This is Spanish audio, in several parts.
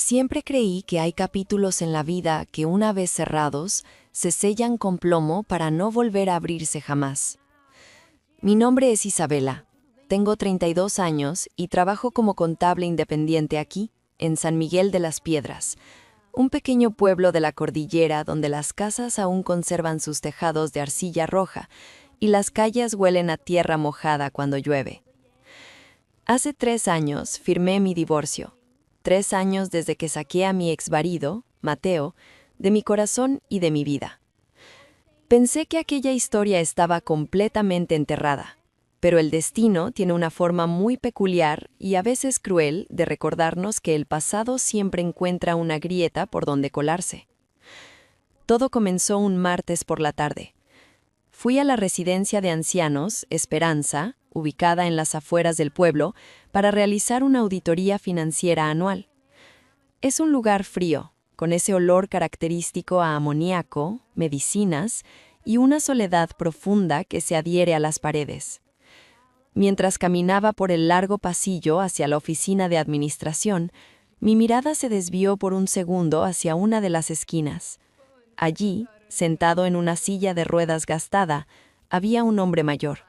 Siempre creí que hay capítulos en la vida que una vez cerrados, se sellan con plomo para no volver a abrirse jamás. Mi nombre es Isabela, tengo 32 años y trabajo como contable independiente aquí, en San Miguel de las Piedras, un pequeño pueblo de la cordillera donde las casas aún conservan sus tejados de arcilla roja y las calles huelen a tierra mojada cuando llueve. Hace 3 años firmé mi divorcio. 3 años desde que saqué a mi exmarido, Mateo, de mi corazón y de mi vida. Pensé que aquella historia estaba completamente enterrada, pero el destino tiene una forma muy peculiar y a veces cruel de recordarnos que el pasado siempre encuentra una grieta por donde colarse. Todo comenzó un martes por la tarde. Fui a la residencia de ancianos, Esperanza, ubicada en las afueras del pueblo, para realizar una auditoría financiera anual. Es un lugar frío, con ese olor característico a amoníaco, medicinas y una soledad profunda que se adhiere a las paredes. Mientras caminaba por el largo pasillo hacia la oficina de administración, mi mirada se desvió por un segundo hacia una de las esquinas. Allí, sentado en una silla de ruedas gastada, había un hombre mayor.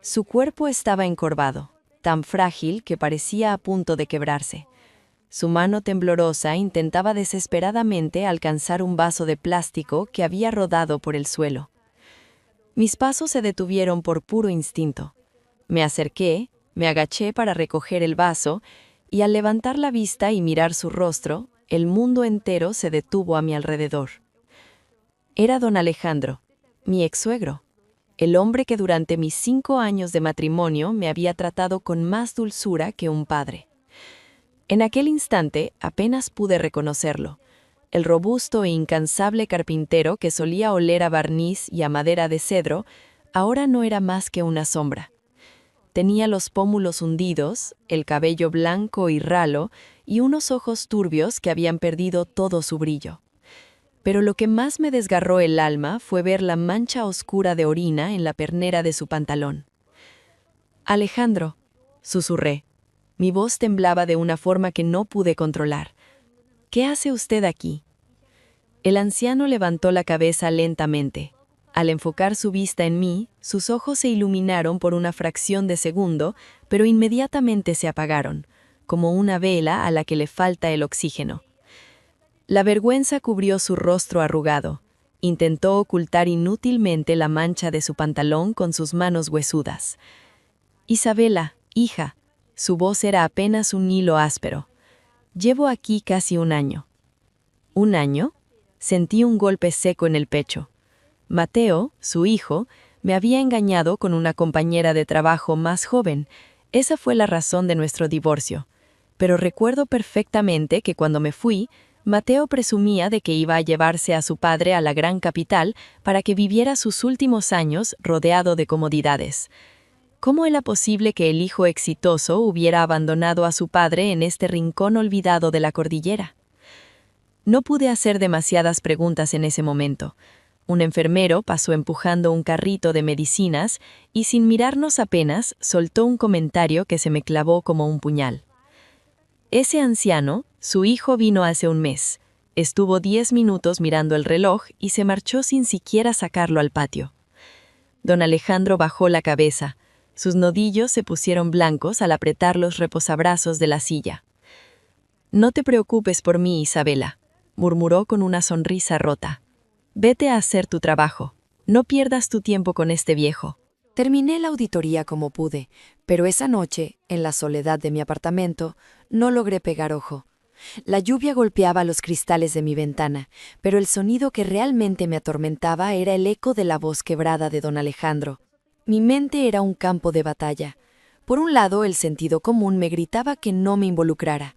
Su cuerpo estaba encorvado, tan frágil que parecía a punto de quebrarse. Su mano temblorosa intentaba desesperadamente alcanzar un vaso de plástico que había rodado por el suelo. Mis pasos se detuvieron por puro instinto. Me acerqué, me agaché para recoger el vaso, y al levantar la vista y mirar su rostro, el mundo entero se detuvo a mi alrededor. Era don Alejandro, mi ex-suegro, el hombre que durante mis 5 años de matrimonio me había tratado con más dulzura que un padre. En aquel instante apenas pude reconocerlo. El robusto e incansable carpintero que solía oler a barniz y a madera de cedro, ahora no era más que una sombra. Tenía los pómulos hundidos, el cabello blanco y ralo y unos ojos turbios que habían perdido todo su brillo. Pero lo que más me desgarró el alma fue ver la mancha oscura de orina en la pernera de su pantalón. «Alejandro», susurré. Mi voz temblaba de una forma que no pude controlar. «¿Qué hace usted aquí?» El anciano levantó la cabeza lentamente. Al enfocar su vista en mí, sus ojos se iluminaron por una fracción de segundo, pero inmediatamente se apagaron, como una vela a la que le falta el oxígeno. La vergüenza cubrió su rostro arrugado. Intentó ocultar inútilmente la mancha de su pantalón con sus manos huesudas. «Isabela, hija», su voz era apenas un hilo áspero. «Llevo aquí casi 1 año». «¿1 año?» Sentí un golpe seco en el pecho. Mateo, su hijo, me había engañado con una compañera de trabajo más joven. Esa fue la razón de nuestro divorcio. Pero recuerdo perfectamente que cuando me fui, Mateo presumía de que iba a llevarse a su padre a la gran capital para que viviera sus últimos años rodeado de comodidades. ¿Cómo era posible que el hijo exitoso hubiera abandonado a su padre en este rincón olvidado de la cordillera? No pude hacer demasiadas preguntas en ese momento. Un enfermero pasó empujando un carrito de medicinas y sin mirarnos apenas soltó un comentario que se me clavó como un puñal. Ese anciano, su hijo vino hace 1 mes. Estuvo 10 minutos mirando el reloj y se marchó sin siquiera sacarlo al patio. Don Alejandro bajó la cabeza. Sus nudillos se pusieron blancos al apretar los reposabrazos de la silla. «No te preocupes por mí, Isabela», murmuró con una sonrisa rota. «Vete a hacer tu trabajo. No pierdas tu tiempo con este viejo». Terminé la auditoría como pude, pero esa noche, en la soledad de mi apartamento, no logré pegar ojo. La lluvia golpeaba los cristales de mi ventana, pero el sonido que realmente me atormentaba era el eco de la voz quebrada de don Alejandro. Mi mente era un campo de batalla. Por un lado, el sentido común me gritaba que no me involucrara.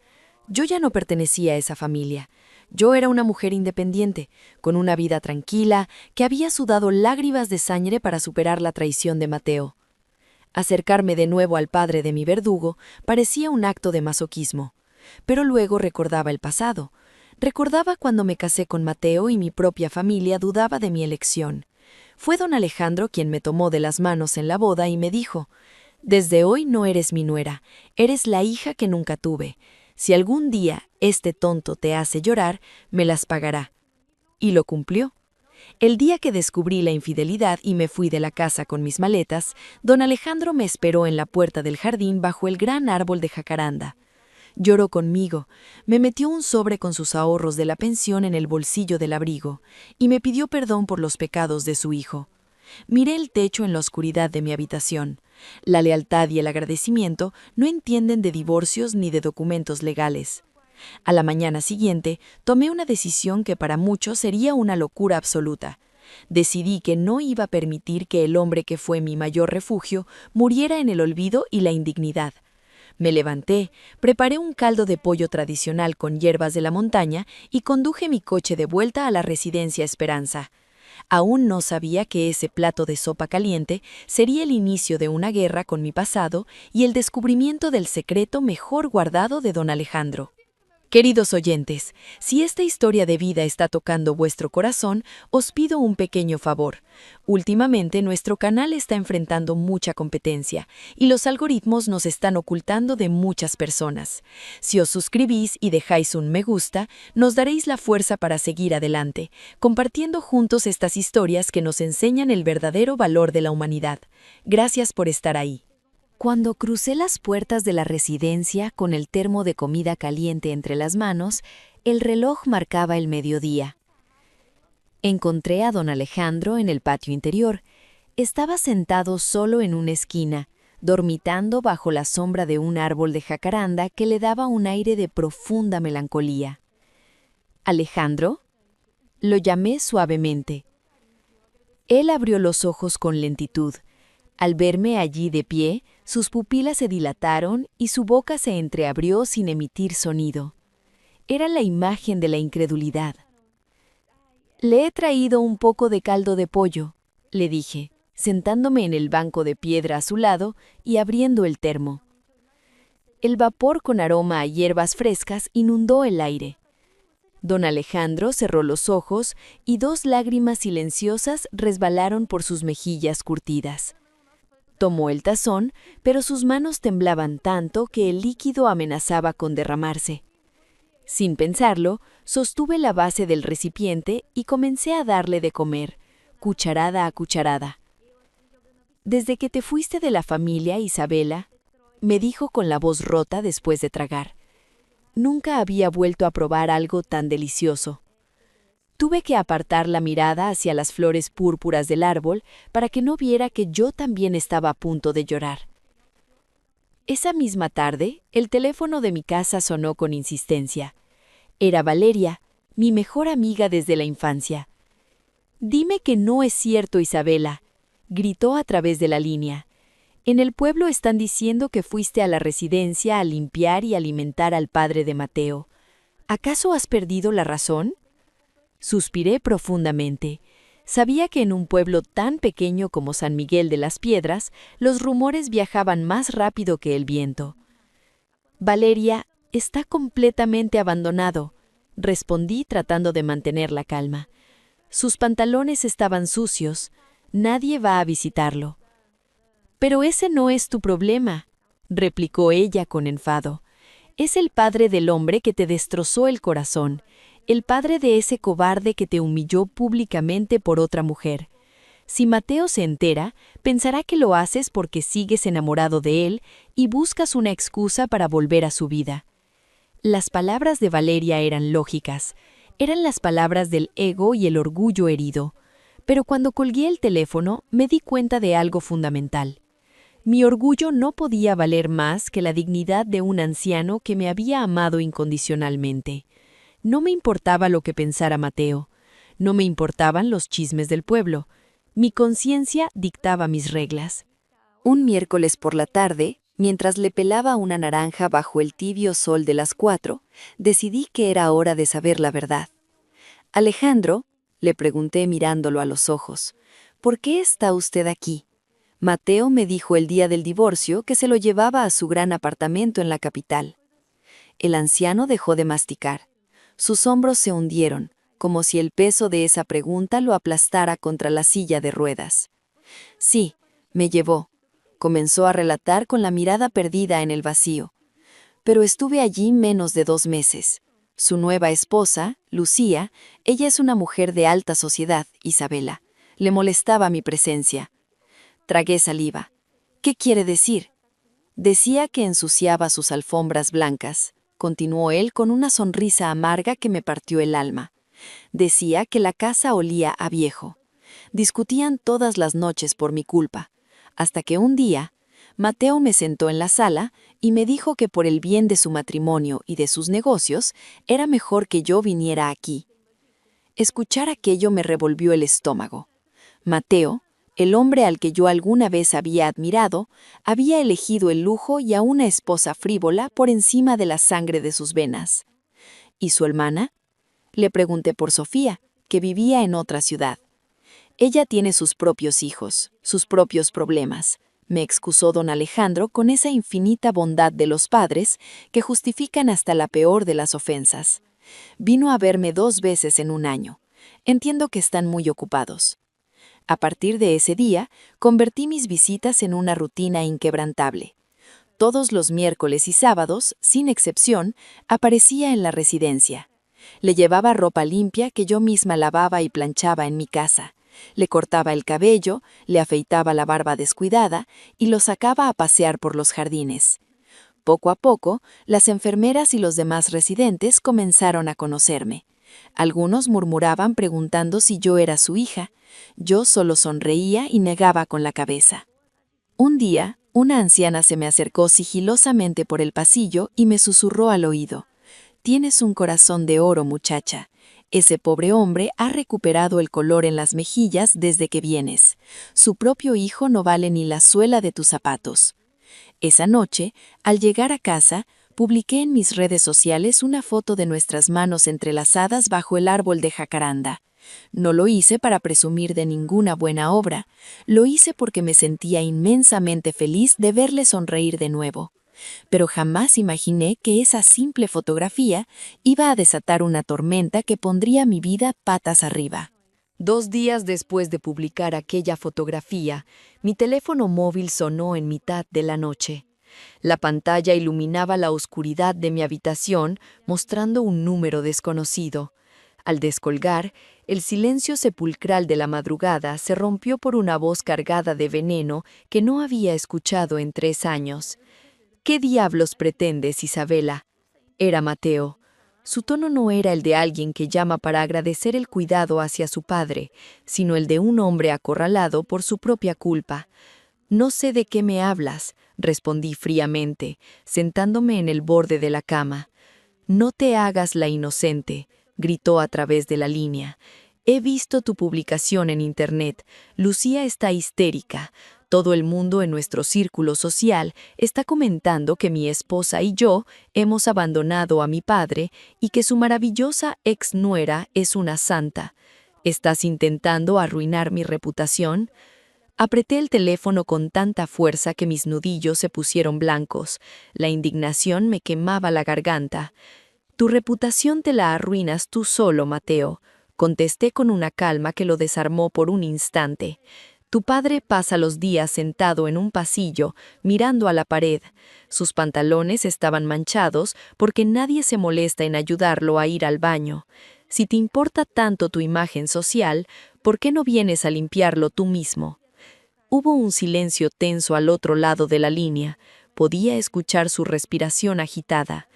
Yo ya no pertenecía a esa familia. Yo era una mujer independiente, con una vida tranquila, que había sudado lágrimas de sangre para superar la traición de Mateo. Acercarme de nuevo al padre de mi verdugo parecía un acto de masoquismo. Pero luego recordaba el pasado. Recordaba cuando me casé con Mateo y mi propia familia dudaba de mi elección. Fue don Alejandro quien me tomó de las manos en la boda y me dijo: «Desde hoy no eres mi nuera, eres la hija que nunca tuve. Si algún día este tonto te hace llorar, me las pagará. Y lo cumplió. El día que descubrí la infidelidad y me fui de la casa con mis maletas, don Alejandro me esperó en la puerta del jardín bajo el gran árbol de jacaranda. Lloró conmigo, me metió un sobre con sus ahorros de la pensión en el bolsillo del abrigo y me pidió perdón por los pecados de su hijo. Miré el techo en la oscuridad de mi habitación. La lealtad y el agradecimiento no entienden de divorcios ni de documentos legales. A la mañana siguiente, tomé una decisión que para muchos sería una locura absoluta. Decidí que no iba a permitir que el hombre que fue mi mayor refugio muriera en el olvido y la indignidad. Me levanté, preparé un caldo de pollo tradicional con hierbas de la montaña y conduje mi coche de vuelta a la residencia Esperanza. Aún no sabía que ese plato de sopa caliente sería el inicio de una guerra con mi pasado y el descubrimiento del secreto mejor guardado de don Alejandro. Queridos oyentes, si esta historia de vida está tocando vuestro corazón, os pido un pequeño favor. Últimamente nuestro canal está enfrentando mucha competencia y los algoritmos nos están ocultando de muchas personas. Si os suscribís y dejáis un me gusta, nos daréis la fuerza para seguir adelante, compartiendo juntos estas historias que nos enseñan el verdadero valor de la humanidad. Gracias por estar ahí. Cuando crucé las puertas de la residencia con el termo de comida caliente entre las manos, el reloj marcaba el mediodía. Encontré a don Alejandro en el patio interior. Estaba sentado solo en una esquina, dormitando bajo la sombra de un árbol de jacaranda que le daba un aire de profunda melancolía. «¿Alejandro?», lo llamé suavemente. Él abrió los ojos con lentitud. Al verme allí de pie, sus pupilas se dilataron y su boca se entreabrió sin emitir sonido. Era la imagen de la incredulidad. «Le he traído un poco de caldo de pollo», le dije, sentándome en el banco de piedra a su lado y abriendo el termo. El vapor con aroma a hierbas frescas inundó el aire. Don Alejandro cerró los ojos y 2 lágrimas silenciosas resbalaron por sus mejillas curtidas. Tomó el tazón, pero sus manos temblaban tanto que el líquido amenazaba con derramarse. Sin pensarlo, sostuve la base del recipiente y comencé a darle de comer, cucharada a cucharada. «Desde que te fuiste de la familia, Isabela», me dijo con la voz rota después de tragar, «nunca había vuelto a probar algo tan delicioso». Tuve que apartar la mirada hacia las flores púrpuras del árbol para que no viera que yo también estaba a punto de llorar. Esa misma tarde, el teléfono de mi casa sonó con insistencia. Era Valeria, mi mejor amiga desde la infancia. «Dime que no es cierto, Isabela», gritó a través de la línea. «En el pueblo están diciendo que fuiste a la residencia a limpiar y alimentar al padre de Mateo. ¿Acaso has perdido la razón?». Suspiré profundamente. Sabía que en un pueblo tan pequeño como San Miguel de las Piedras, los rumores viajaban más rápido que el viento. «Valeria, está completamente abandonado», respondí tratando de mantener la calma. «Sus pantalones estaban sucios. Nadie va a visitarlo». «Pero ese no es tu problema», replicó ella con enfado. «Es el padre del hombre que te destrozó el corazón. El padre de ese cobarde que te humilló públicamente por otra mujer. Si Mateo se entera, pensará que lo haces porque sigues enamorado de él y buscas una excusa para volver a su vida». Las palabras de Valeria eran lógicas. Eran las palabras del ego y el orgullo herido. Pero cuando colgué el teléfono, me di cuenta de algo fundamental. Mi orgullo no podía valer más que la dignidad de un anciano que me había amado incondicionalmente. No me importaba lo que pensara Mateo. No me importaban los chismes del pueblo. Mi conciencia dictaba mis reglas. Un miércoles por la tarde, mientras le pelaba una naranja bajo el tibio sol de las 4, decidí que era hora de saber la verdad. «Alejandro», le pregunté mirándolo a los ojos, «¿por qué está usted aquí?». Mateo me dijo el día del divorcio que se lo llevaba a su gran apartamento en la capital. El anciano dejó de masticar. Sus hombros se hundieron, como si el peso de esa pregunta lo aplastara contra la silla de ruedas. «Sí, me llevó», comenzó a relatar con la mirada perdida en el vacío. pero estuve allí menos de 2 meses. Su nueva esposa, Lucía, ella es una mujer de alta sociedad, Isabela. Le molestaba mi presencia. Tragué saliva. ¿Qué quiere decir? Decía que ensuciaba sus alfombras blancas. Continuó él con una sonrisa amarga que me partió el alma. Decía que la casa olía a viejo. Discutían todas las noches por mi culpa, hasta que un día, Mateo me sentó en la sala y me dijo que por el bien de su matrimonio y de sus negocios, era mejor que yo viniera aquí. Escuchar aquello me revolvió el estómago. Mateo, el hombre al que yo alguna vez había admirado, había elegido el lujo y a una esposa frívola por encima de la sangre de sus venas. ¿Y su hermana? Le pregunté por Sofía, que vivía en otra ciudad. Ella tiene sus propios hijos, sus propios problemas, me excusó don Alejandro con esa infinita bondad de los padres que justifican hasta la peor de las ofensas. Vino a verme 2 veces en un año. Entiendo que están muy ocupados. A partir de ese día, convertí mis visitas en una rutina inquebrantable. Todos los miércoles y sábados, sin excepción, aparecía en la residencia. Le llevaba ropa limpia que yo misma lavaba y planchaba en mi casa. Le cortaba el cabello, le afeitaba la barba descuidada y lo sacaba a pasear por los jardines. Poco a poco, las enfermeras y los demás residentes comenzaron a conocerme. Algunos murmuraban preguntando si yo era su hija. Yo solo sonreía y negaba con la cabeza. Un día, una anciana se me acercó sigilosamente por el pasillo y me susurró al oído: «Tienes un corazón de oro, muchacha. Ese pobre hombre ha recuperado el color en las mejillas desde que vienes. Su propio hijo no vale ni la suela de tus zapatos». Esa noche, al llegar a casa, publiqué en mis redes sociales una foto de nuestras manos entrelazadas bajo el árbol de jacaranda. No lo hice para presumir de ninguna buena obra, lo hice porque me sentía inmensamente feliz de verle sonreír de nuevo. Pero jamás imaginé que esa simple fotografía iba a desatar una tormenta que pondría mi vida patas arriba. 2 días después de publicar aquella fotografía, mi teléfono móvil sonó en mitad de la noche. La pantalla iluminaba la oscuridad de mi habitación, mostrando un número desconocido. Al descolgar, el silencio sepulcral de la madrugada se rompió por una voz cargada de veneno que no había escuchado en 3 años. «¿Qué diablos pretendes, Isabela?». Era Mateo. Su tono no era el de alguien que llama para agradecer el cuidado hacia su padre, sino el de un hombre acorralado por su propia culpa. «No sé de qué me hablas», respondí fríamente, sentándome en el borde de la cama. «No te hagas la inocente», gritó a través de la línea. «He visto tu publicación en Internet. Lucía está histérica. Todo el mundo en nuestro círculo social está comentando que mi esposa y yo hemos abandonado a mi padre y que su maravillosa ex-nuera es una santa. ¿Estás intentando arruinar mi reputación?». Apreté el teléfono con tanta fuerza que mis nudillos se pusieron blancos. La indignación me quemaba la garganta. «Tu reputación te la arruinas tú solo, Mateo», contesté con una calma que lo desarmó por un instante. «Tu padre pasa los días sentado en un pasillo, mirando a la pared. Sus pantalones estaban manchados porque nadie se molesta en ayudarlo a ir al baño. Si te importa tanto tu imagen social, ¿por qué no vienes a limpiarlo tú mismo?». Hubo un silencio tenso al otro lado de la línea. Podía escuchar su respiración agitada.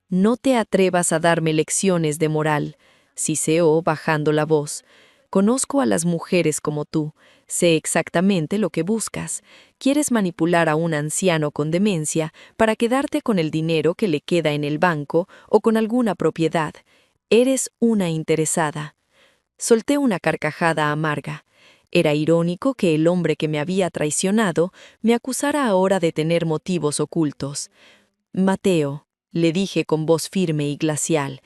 «No te atrevas a darme lecciones de moral», siseó bajando la voz. «Conozco a las mujeres como tú. Sé exactamente lo que buscas. Quieres manipular a un anciano con demencia para quedarte con el dinero que le queda en el banco o con alguna propiedad. Eres una interesada». Solté una carcajada amarga. Era irónico que el hombre que me había traicionado me acusara ahora de tener motivos ocultos. «Mateo», le dije con voz firme y glacial,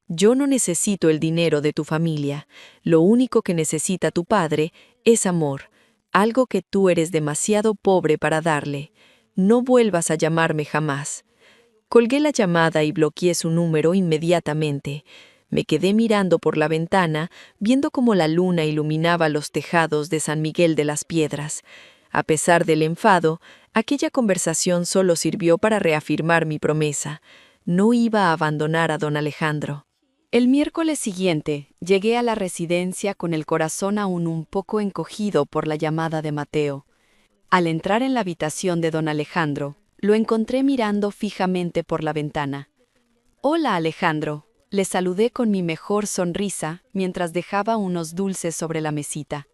«yo no necesito el dinero de tu familia. Lo único que necesita tu padre es amor, algo que tú eres demasiado pobre para darle. No vuelvas a llamarme jamás». Colgué la llamada y bloqueé su número inmediatamente. Me quedé mirando por la ventana, viendo cómo la luna iluminaba los tejados de San Miguel de las Piedras. A pesar del enfado, aquella conversación solo sirvió para reafirmar mi promesa. No iba a abandonar a don Alejandro. El miércoles siguiente, llegué a la residencia con el corazón aún un poco encogido por la llamada de Mateo. Al entrar en la habitación de don Alejandro, lo encontré mirando fijamente por la ventana. «Hola, Alejandro», le saludé con mi mejor sonrisa mientras dejaba unos dulces sobre la mesita.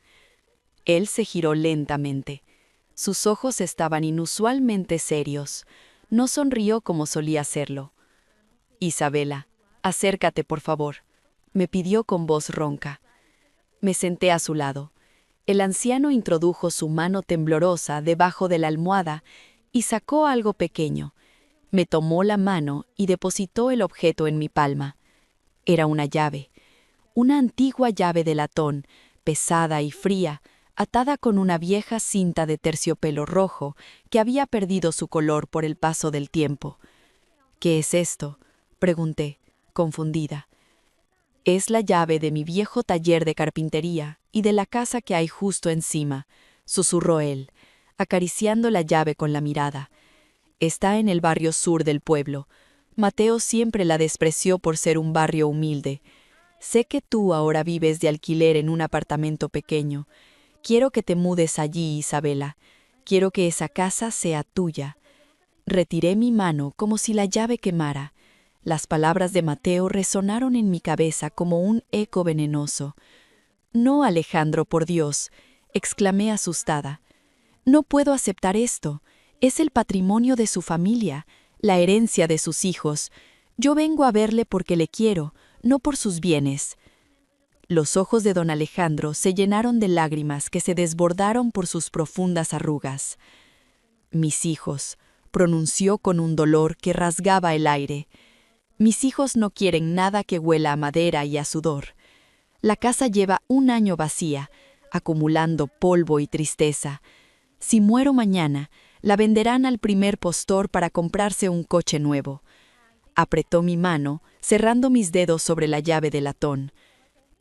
Él se giró lentamente. Sus ojos estaban inusualmente serios. No sonrió como solía hacerlo. «Isabela, acércate, por favor», me pidió con voz ronca. Me senté a su lado. El anciano introdujo su mano temblorosa debajo de la almohada y sacó algo pequeño. Me tomó la mano y depositó el objeto en mi palma. Era una llave, una antigua llave de latón, pesada y fría, atada con una vieja cinta de terciopelo rojo que había perdido su color por el paso del tiempo. «¿Qué es esto?», pregunté, confundida. «Es la llave de mi viejo taller de carpintería y de la casa que hay justo encima», susurró él, acariciando la llave con la mirada. «Está en el barrio sur del pueblo. Mateo siempre la despreció por ser un barrio humilde. Sé que tú ahora vives de alquiler en un apartamento pequeño. Quiero que te mudes allí, Isabela. Quiero que esa casa sea tuya». Retiré mi mano como si la llave quemara. Las palabras de Mateo resonaron en mi cabeza como un eco venenoso. «No, Alejandro, por Dios», exclamé asustada. «No puedo aceptar esto. Es el patrimonio de su familia, la herencia de sus hijos. Yo vengo a verle porque le quiero, no por sus bienes». Los ojos de don Alejandro se llenaron de lágrimas que se desbordaron por sus profundas arrugas. «Mis hijos», pronunció con un dolor que rasgaba el aire. «Mis hijos no quieren nada que huela a madera y a sudor. La casa lleva un año vacía, acumulando polvo y tristeza. Si muero mañana, la venderán al primer postor para comprarse un coche nuevo». Apretó mi mano, cerrando mis dedos sobre la llave de latón.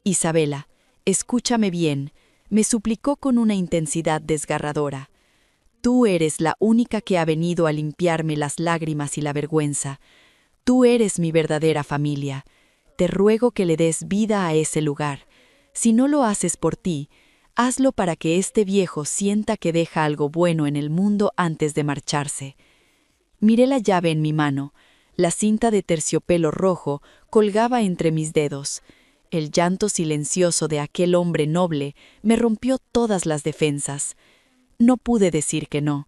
«Isabela, escúchame bien», me suplicó con una intensidad desgarradora. «Tú eres la única que ha venido a limpiarme las lágrimas y la vergüenza. Tú eres mi verdadera familia. Te ruego que le des vida a ese lugar. Si no lo haces por ti, hazlo para que este viejo sienta que deja algo bueno en el mundo antes de marcharse». Miré la llave en mi mano. La cinta de terciopelo rojo colgaba entre mis dedos. El llanto silencioso de aquel hombre noble me rompió todas las defensas. No pude decir que no.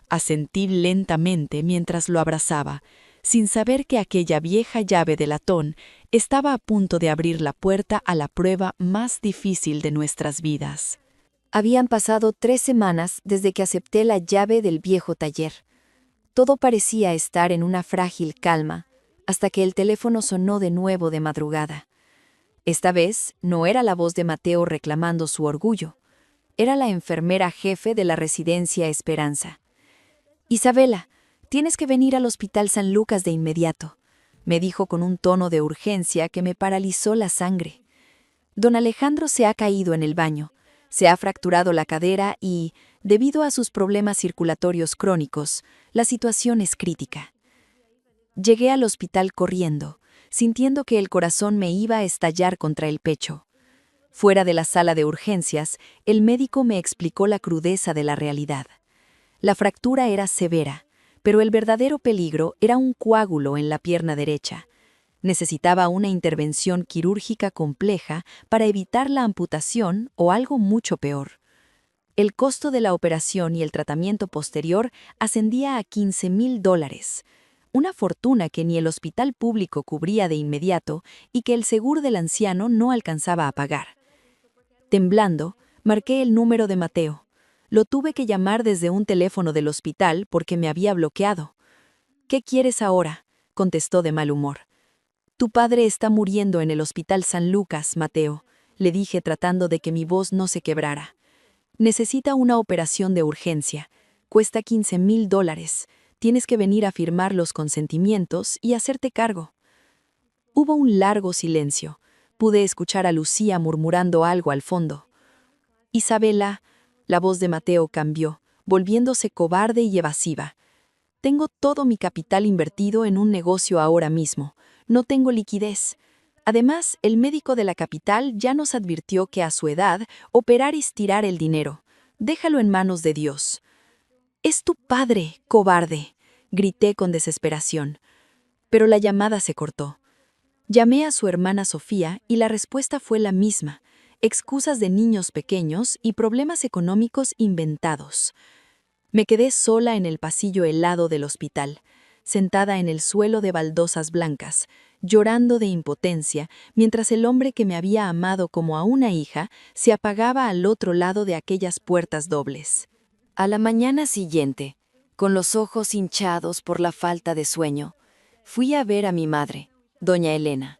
Asentí lentamente mientras lo abrazaba, sin saber que aquella vieja llave de latón estaba a punto de abrir la puerta a la prueba más difícil de nuestras vidas. Habían pasado 3 semanas desde que acepté la llave del viejo taller. Todo parecía estar en una frágil calma, hasta que el teléfono sonó de nuevo de madrugada. Esta vez no era la voz de Mateo reclamando su orgullo. Era la enfermera jefe de la residencia Esperanza. «Isabela, tienes que venir al Hospital San Lucas de inmediato», me dijo con un tono de urgencia que me paralizó la sangre. «Don Alejandro se ha caído en el baño, se ha fracturado la cadera y, debido a sus problemas circulatorios crónicos, la situación es crítica». Llegué al hospital corriendo, sintiendo que el corazón me iba a estallar contra el pecho. Fuera de la sala de urgencias, el médico me explicó la crudeza de la realidad. La fractura era severa, pero el verdadero peligro era un coágulo en la pierna derecha. Necesitaba una intervención quirúrgica compleja para evitar la amputación o algo mucho peor. El costo de la operación y el tratamiento posterior ascendía a $15,000, una fortuna que ni el hospital público cubría de inmediato y que el seguro del anciano no alcanzaba a pagar. Temblando, marqué el número de Mateo. Lo tuve que llamar desde un teléfono del hospital porque me había bloqueado. «¿Qué quieres ahora?», contestó de mal humor. «Tu padre está muriendo en el Hospital San Lucas, Mateo», le dije tratando de que mi voz no se quebrara. «Necesita una operación de urgencia. Cuesta $15,000. Tienes que venir a firmar los consentimientos y hacerte cargo». Hubo un largo silencio. Pude escuchar a Lucía murmurando algo al fondo. «Isabela», la voz de Mateo cambió, volviéndose cobarde y evasiva. Tengo todo mi capital invertido en un negocio ahora mismo. No tengo liquidez. Además, el médico de la capital ya nos advirtió que a su edad, operar es tirar el dinero. Déjalo en manos de Dios. «Es tu padre, cobarde», grité con desesperación. Pero la llamada se cortó. Llamé a su hermana Sofía y la respuesta fue la misma: excusas de niños pequeños y problemas económicos inventados. Me quedé sola en el pasillo helado del hospital, sentada en el suelo de baldosas blancas, llorando de impotencia, mientras el hombre que me había amado como a una hija se apagaba al otro lado de aquellas puertas dobles. A la mañana siguiente, con los ojos hinchados por la falta de sueño, fui a ver a mi madre, doña Elena.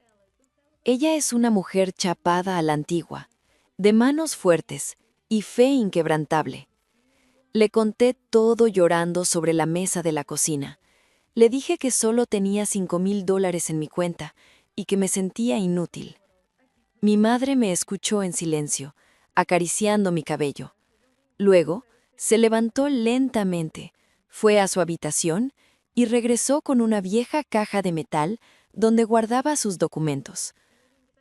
Ella es una mujer chapada a la antigua, de manos fuertes y fe inquebrantable. Le conté todo llorando sobre la mesa de la cocina. Le dije que solo tenía $5,000 en mi cuenta y que me sentía inútil. Mi madre me escuchó en silencio, acariciando mi cabello. Luego, se levantó lentamente, fue a su habitación y regresó con una vieja caja de metal donde guardaba sus documentos.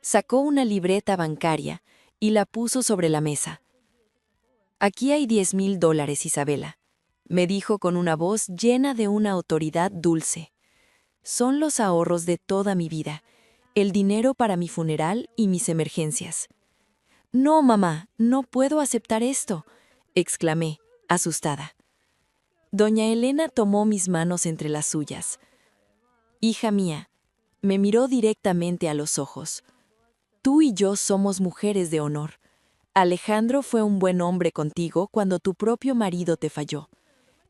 Sacó una libreta bancaria y la puso sobre la mesa. «Aquí hay $10,000, Isabela», me dijo con una voz llena de una autoridad dulce. «Son los ahorros de toda mi vida, el dinero para mi funeral y mis emergencias». «No, mamá, no puedo aceptar esto», exclamé, asustada. Doña Elena tomó mis manos entre las suyas. «Hija mía», me miró directamente a los ojos. «Tú y yo somos mujeres de honor. Alejandro fue un buen hombre contigo cuando tu propio marido te falló.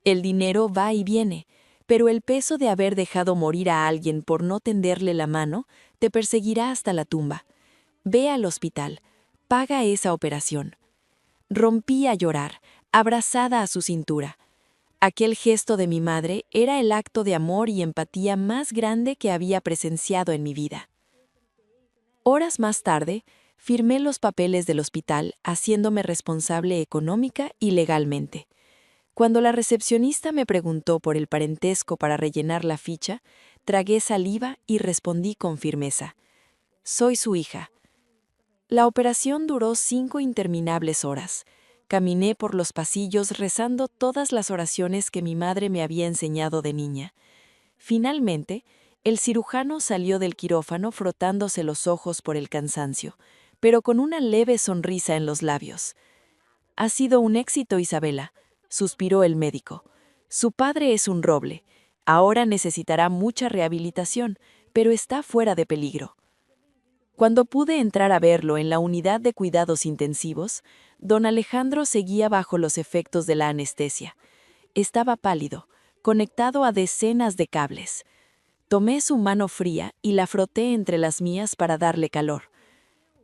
El dinero va y viene, pero el peso de haber dejado morir a alguien por no tenderle la mano te perseguirá hasta la tumba. Ve al hospital, paga esa operación». Rompí a llorar, abrazada a su cintura. Aquel gesto de mi madre era el acto de amor y empatía más grande que había presenciado en mi vida. Horas más tarde, firmé los papeles del hospital, haciéndome responsable económica y legalmente. Cuando la recepcionista me preguntó por el parentesco para rellenar la ficha, tragué saliva y respondí con firmeza: «Soy su hija». La operación duró 5 interminables horas. Caminé por los pasillos rezando todas las oraciones que mi madre me había enseñado de niña. Finalmente, el cirujano salió del quirófano frotándose los ojos por el cansancio, pero con una leve sonrisa en los labios. «Ha sido un éxito, Isabela», suspiró el médico. «Su padre es un roble. Ahora necesitará mucha rehabilitación, pero está fuera de peligro». Cuando pude entrar a verlo en la unidad de cuidados intensivos, don Alejandro seguía bajo los efectos de la anestesia. Estaba pálido, conectado a decenas de cables. Tomé su mano fría y la froté entre las mías para darle calor.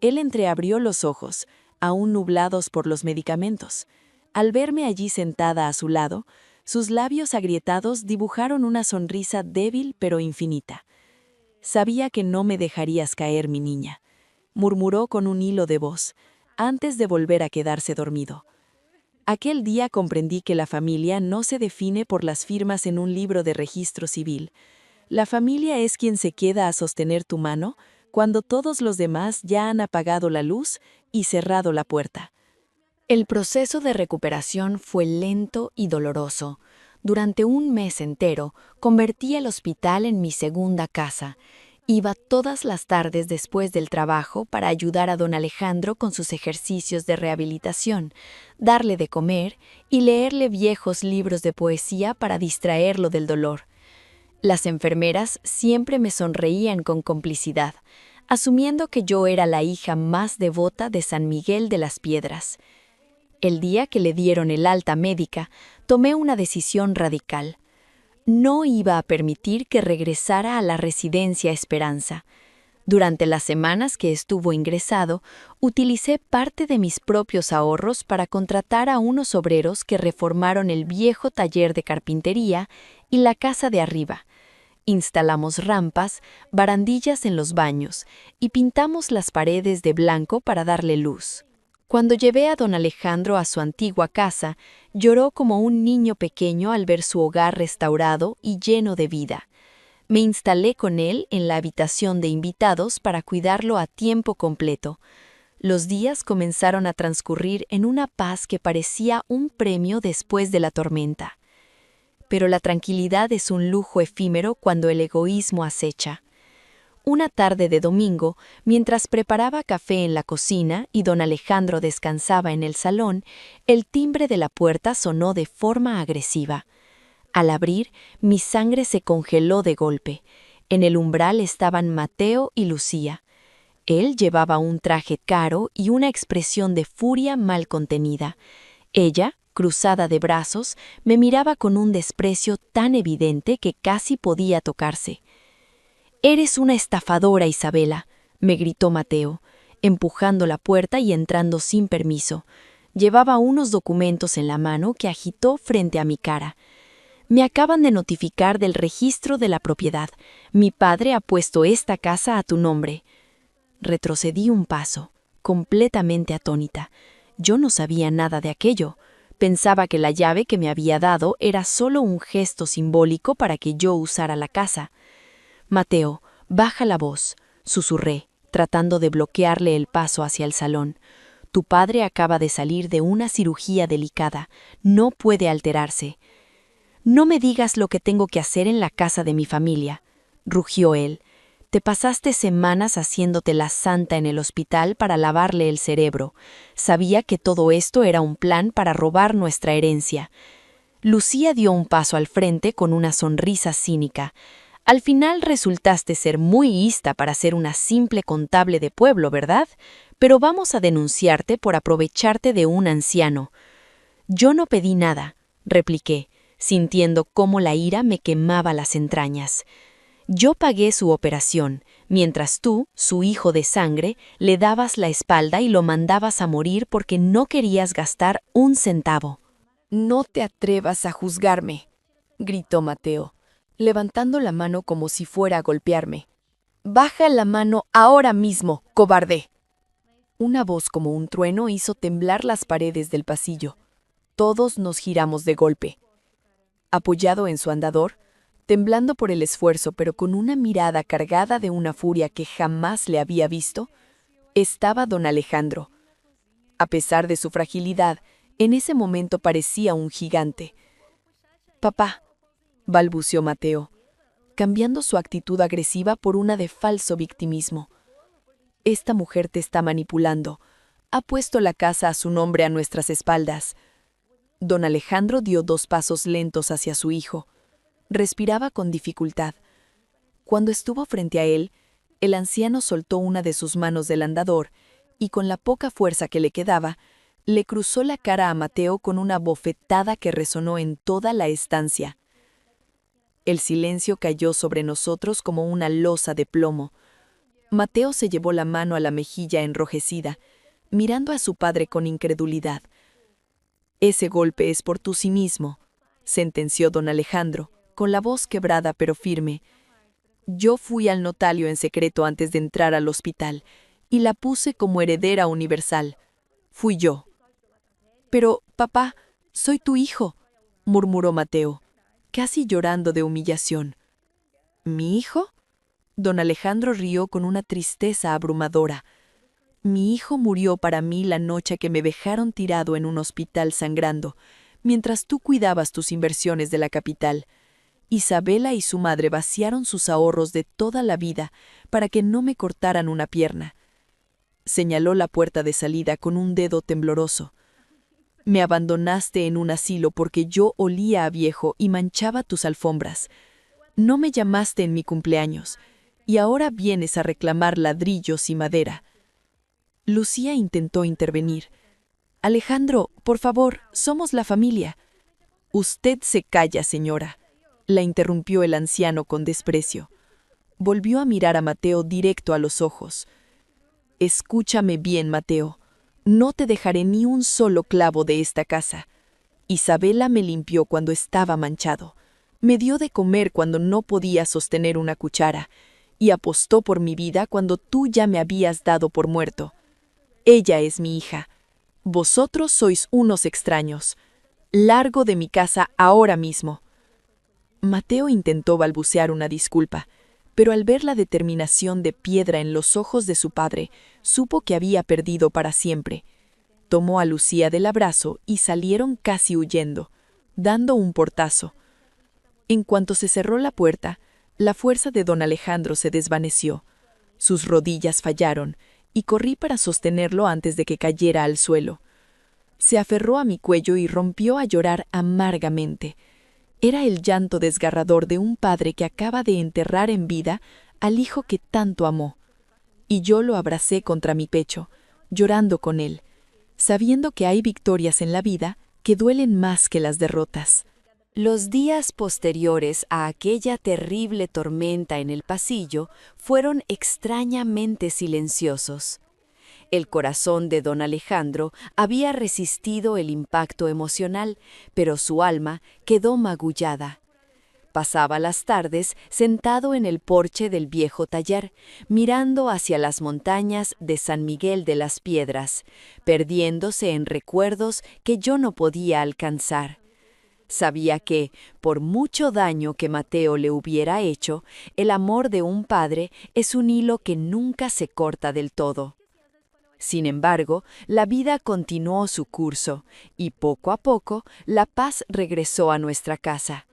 Él entreabrió los ojos, aún nublados por los medicamentos. Al verme allí sentada a su lado, sus labios agrietados dibujaron una sonrisa débil pero infinita. «Sabía que no me dejarías caer, mi niña», murmuró con un hilo de voz, antes de volver a quedarse dormido. Aquel día comprendí que la familia no se define por las firmas en un libro de registro civil. La familia es quien se queda a sostener tu mano cuando todos los demás ya han apagado la luz y cerrado la puerta. El proceso de recuperación fue lento y doloroso. Durante un mes entero, convertí el hospital en mi segunda casa. Iba todas las tardes después del trabajo para ayudar a don Alejandro con sus ejercicios de rehabilitación, darle de comer y leerle viejos libros de poesía para distraerlo del dolor. Las enfermeras siempre me sonreían con complicidad, asumiendo que yo era la hija más devota de San Miguel de las Piedras. El día que le dieron el alta médica, tomé una decisión radical. No iba a permitir que regresara a la residencia Esperanza. Durante las semanas que estuvo ingresado, utilicé parte de mis propios ahorros para contratar a unos obreros que reformaron el viejo taller de carpintería y la casa de arriba. Instalamos rampas, barandillas en los baños y pintamos las paredes de blanco para darle luz. Cuando llevé a don Alejandro a su antigua casa, lloró como un niño pequeño al ver su hogar restaurado y lleno de vida. Me instalé con él en la habitación de invitados para cuidarlo a tiempo completo. Los días comenzaron a transcurrir en una paz que parecía un premio después de la tormenta. Pero la tranquilidad es un lujo efímero cuando el egoísmo acecha. Una tarde de domingo, mientras preparaba café en la cocina y don Alejandro descansaba en el salón, el timbre de la puerta sonó de forma agresiva. Al abrir, mi sangre se congeló de golpe. En el umbral estaban Mateo y Lucía. Él llevaba un traje caro y una expresión de furia mal contenida. Ella, cruzada de brazos, me miraba con un desprecio tan evidente que casi podía tocarse. «Eres una estafadora, Isabela», me gritó Mateo, empujando la puerta y entrando sin permiso. Llevaba unos documentos en la mano que agitó frente a mi cara. «Me acaban de notificar del registro de la propiedad. Mi padre ha puesto esta casa a tu nombre». Retrocedí un paso, completamente atónita. Yo no sabía nada de aquello. Pensaba que la llave que me había dado era solo un gesto simbólico para que yo usara la casa. «Mateo, baja la voz», susurré, tratando de bloquearle el paso hacia el salón. «Tu padre acaba de salir de una cirugía delicada. No puede alterarse». «No me digas lo que tengo que hacer en la casa de mi familia», rugió él. «Te pasaste semanas haciéndote la santa en el hospital para lavarle el cerebro. Sabía que todo esto era un plan para robar nuestra herencia». Lucía dio un paso al frente con una sonrisa cínica. «Al final resultaste ser muy lista para ser una simple contable de pueblo, ¿verdad? Pero vamos a denunciarte por aprovecharte de un anciano». «Yo no pedí nada», repliqué, sintiendo cómo la ira me quemaba las entrañas. «Yo pagué su operación, mientras tú, su hijo de sangre, le dabas la espalda y lo mandabas a morir porque no querías gastar un centavo». «No te atrevas a juzgarme», gritó Mateo, levantando la mano como si fuera a golpearme. «Baja la mano ahora mismo, cobarde». Una voz como un trueno hizo temblar las paredes del pasillo. Todos nos giramos de golpe. Apoyado en su andador, temblando por el esfuerzo pero con una mirada cargada de una furia que jamás le había visto, estaba don Alejandro. A pesar de su fragilidad, en ese momento parecía un gigante. «Papá», balbuceó Mateo, cambiando su actitud agresiva por una de falso victimismo. «Esta mujer te está manipulando. Ha puesto la casa a su nombre a nuestras espaldas». Don Alejandro dio 2 pasos lentos hacia su hijo. Respiraba con dificultad. Cuando estuvo frente a él, el anciano soltó una de sus manos del andador y, con la poca fuerza que le quedaba, le cruzó la cara a Mateo con una bofetada que resonó en toda la estancia. El silencio cayó sobre nosotros como una losa de plomo. Mateo se llevó la mano a la mejilla enrojecida, mirando a su padre con incredulidad. «Ese golpe es por tu cinismo», sentenció don Alejandro, con la voz quebrada pero firme. «Yo fui al notario en secreto antes de entrar al hospital y la puse como heredera universal. Fui yo». «Pero, papá, soy tu hijo», murmuró Mateo, casi llorando de humillación. «¿Mi hijo?». Don Alejandro rió con una tristeza abrumadora. «Mi hijo murió para mí la noche que me dejaron tirado en un hospital sangrando, mientras tú cuidabas tus inversiones de la capital. Isabela y su madre vaciaron sus ahorros de toda la vida para que no me cortaran una pierna». Señaló la puerta de salida con un dedo tembloroso. «Me abandonaste en un asilo porque yo olía a viejo y manchaba tus alfombras. No me llamaste en mi cumpleaños, y ahora vienes a reclamar ladrillos y madera». Lucía intentó intervenir. «Alejandro, por favor, somos la familia». «Usted se calla, señora», la interrumpió el anciano con desprecio. Volvió a mirar a Mateo directo a los ojos. «Escúchame bien, Mateo. No te dejaré ni un solo clavo de esta casa. Isabela me limpió cuando estaba manchado. Me dio de comer cuando no podía sostener una cuchara, y apostó por mi vida cuando tú ya me habías dado por muerto. Ella es mi hija, Vosotros sois unos extraños. Largo de mi casa ahora mismo. Mateo intentó balbucear una disculpa, pero al ver la determinación de piedra en los ojos de su padre, supo que había perdido para siempre. Tomó a Lucía del abrazo y salieron casi huyendo, dando un portazo. En cuanto se cerró la puerta, la fuerza de don Alejandro se desvaneció. Sus rodillas fallaron, y corrí para sostenerlo antes de que cayera al suelo. Se aferró a mi cuello y rompió a llorar amargamente. Era el llanto desgarrador de un padre que acaba de enterrar en vida al hijo que tanto amó. Y yo lo abracé contra mi pecho, llorando con él, sabiendo que hay victorias en la vida que duelen más que las derrotas. Los días posteriores a aquella terrible tormenta en el pasillo fueron extrañamente silenciosos. El corazón de don Alejandro había resistido el impacto emocional, pero su alma quedó magullada. Pasaba las tardes sentado en el porche del viejo taller, mirando hacia las montañas de San Miguel de las Piedras, perdiéndose en recuerdos que yo no podía alcanzar. Sabía que, por mucho daño que Mateo le hubiera hecho, el amor de un padre es un hilo que nunca se corta del todo. Sin embargo, la vida continuó su curso, y poco a poco la paz regresó a nuestra casa.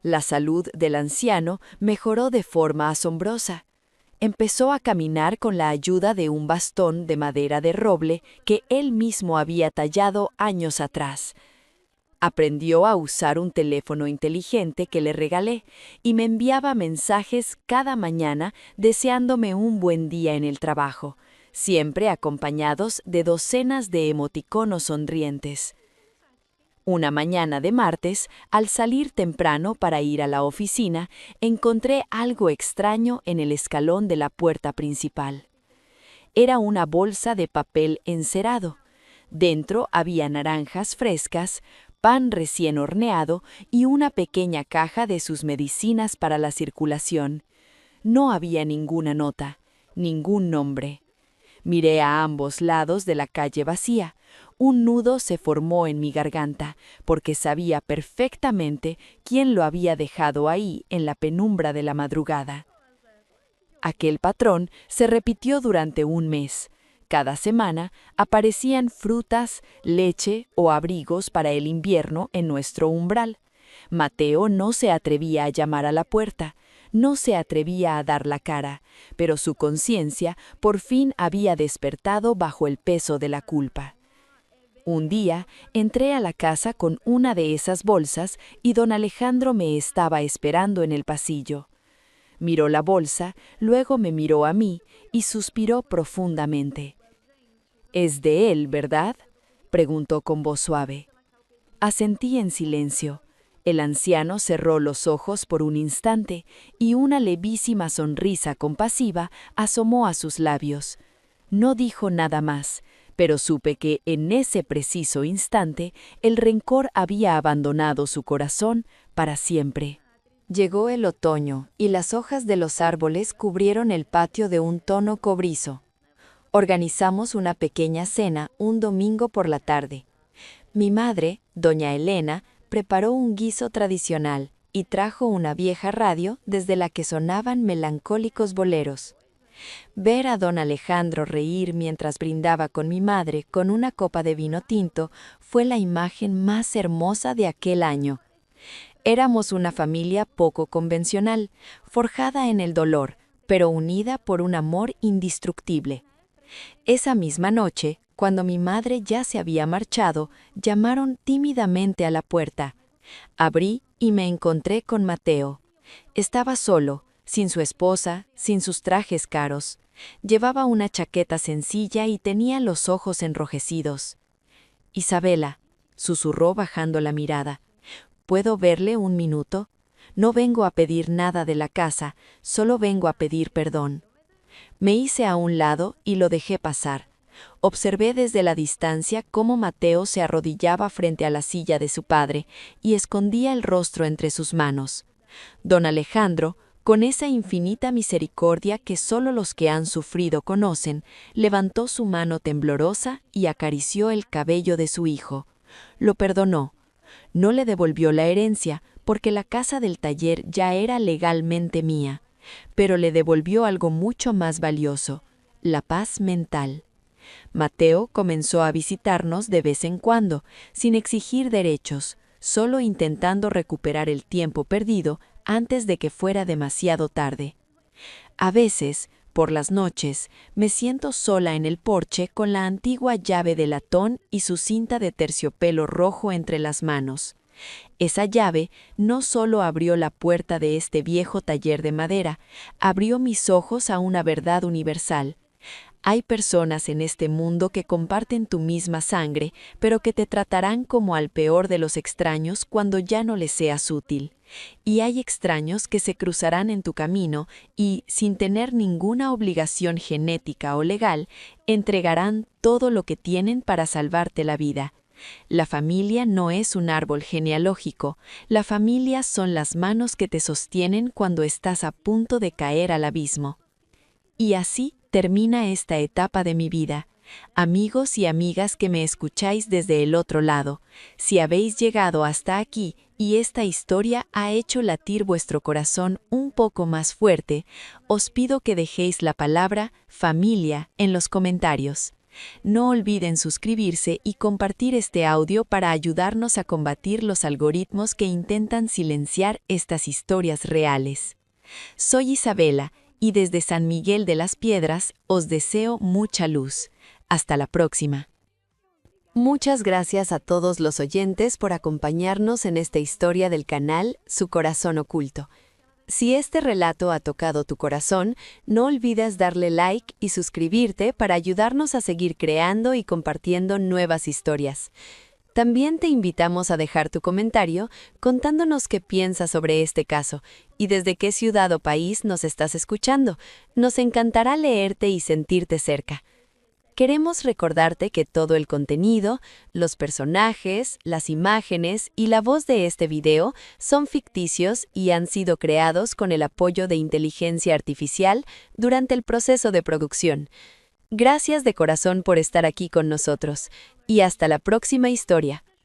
La salud del anciano mejoró de forma asombrosa. Empezó a caminar con la ayuda de un bastón de madera de roble que él mismo había tallado años atrás. Aprendió a usar un teléfono inteligente que le regalé y me enviaba mensajes cada mañana deseándome un buen día en el trabajo, siempre acompañados de docenas de emoticonos sonrientes. Una mañana de martes, al salir temprano para ir a la oficina, encontré algo extraño en el escalón de la puerta principal. Era una bolsa de papel encerado. Dentro había naranjas frescas, pan recién horneado y una pequeña caja de sus medicinas para la circulación. No había ninguna nota, ningún nombre. Miré a ambos lados de la calle vacía. Un nudo se formó en mi garganta, porque sabía perfectamente quién lo había dejado ahí en la penumbra de la madrugada. Aquel patrón se repitió durante un mes. Cada semana aparecían frutas, leche o abrigos para el invierno en nuestro umbral. Mateo no se atrevía a llamar a la puerta. No se atrevía a dar la cara, pero su conciencia por fin había despertado bajo el peso de la culpa. Un día entré a la casa con una de esas bolsas y don Alejandro me estaba esperando en el pasillo. Miró la bolsa, luego me miró a mí y suspiró profundamente. «¿Es de él, verdad?», preguntó con voz suave. Asentí en silencio. El anciano cerró los ojos por un instante y una levísima sonrisa compasiva asomó a sus labios. No dijo nada más, pero supe que en ese preciso instante el rencor había abandonado su corazón para siempre. Llegó el otoño y las hojas de los árboles cubrieron el patio de un tono cobrizo. Organizamos una pequeña cena un domingo por la tarde. Mi madre, doña Elena, preparó un guiso tradicional y trajo una vieja radio desde la que sonaban melancólicos boleros. Ver a don Alejandro reír mientras brindaba con mi madre con una copa de vino tinto fue la imagen más hermosa de aquel año. Éramos una familia poco convencional, forjada en el dolor, pero unida por un amor indestructible. Esa misma noche, cuando mi madre ya se había marchado, llamaron tímidamente a la puerta. Abrí y me encontré con Mateo. Estaba solo, sin su esposa, sin sus trajes caros. Llevaba una chaqueta sencilla y tenía los ojos enrojecidos. «Isabela», susurró bajando la mirada, «¿puedo verle un minuto? No vengo a pedir nada de la casa, solo vengo a pedir perdón». Me hice a un lado y lo dejé pasar. Observé desde la distancia cómo Mateo se arrodillaba frente a la silla de su padre y escondía el rostro entre sus manos. Don Alejandro, Con esa infinita misericordia que solo los que han sufrido conocen, levantó su mano temblorosa y acarició el cabello de su hijo. Lo perdonó. No le devolvió la herencia, porque la casa del taller ya era legalmente mía, pero le devolvió algo mucho más valioso, la paz mental. Mateo comenzó a visitarnos de vez en cuando, sin exigir derechos, solo intentando recuperar el tiempo perdido antes de que fuera demasiado tarde. A veces, por las noches, me siento sola en el porche con la antigua llave de latón y su cinta de terciopelo rojo entre las manos. Esa llave no solo abrió la puerta de este viejo taller de madera, abrió mis ojos a una verdad universal. Hay personas en este mundo que comparten tu misma sangre, pero que te tratarán como al peor de los extraños cuando ya no les seas útil. Y hay extraños que se cruzarán en tu camino y, sin tener ninguna obligación genética o legal, entregarán todo lo que tienen para salvarte la vida. La familia no es un árbol genealógico, la familia son las manos que te sostienen cuando estás a punto de caer al abismo. Y así termina esta etapa de mi vida. Amigos y amigas que me escucháis desde el otro lado, si habéis llegado hasta aquí y esta historia ha hecho latir vuestro corazón un poco más fuerte, os pido que dejéis la palabra familia en los comentarios. No olviden suscribirse y compartir este audio para ayudarnos a combatir los algoritmos que intentan silenciar estas historias reales. Soy Isabela y desde San Miguel de las Piedras os deseo mucha luz. Hasta la próxima. Muchas gracias a todos los oyentes por acompañarnos en esta historia del canal Su Corazón Oculto. Si este relato ha tocado tu corazón, no olvides darle like y suscribirte para ayudarnos a seguir creando y compartiendo nuevas historias. También te invitamos a dejar tu comentario contándonos qué piensas sobre este caso y desde qué ciudad o país nos estás escuchando. Nos encantará leerte y sentirte cerca. Queremos recordarte que todo el contenido, los personajes, las imágenes y la voz de este video son ficticios y han sido creados con el apoyo de inteligencia artificial durante el proceso de producción. Gracias de corazón por estar aquí con nosotros y hasta la próxima historia.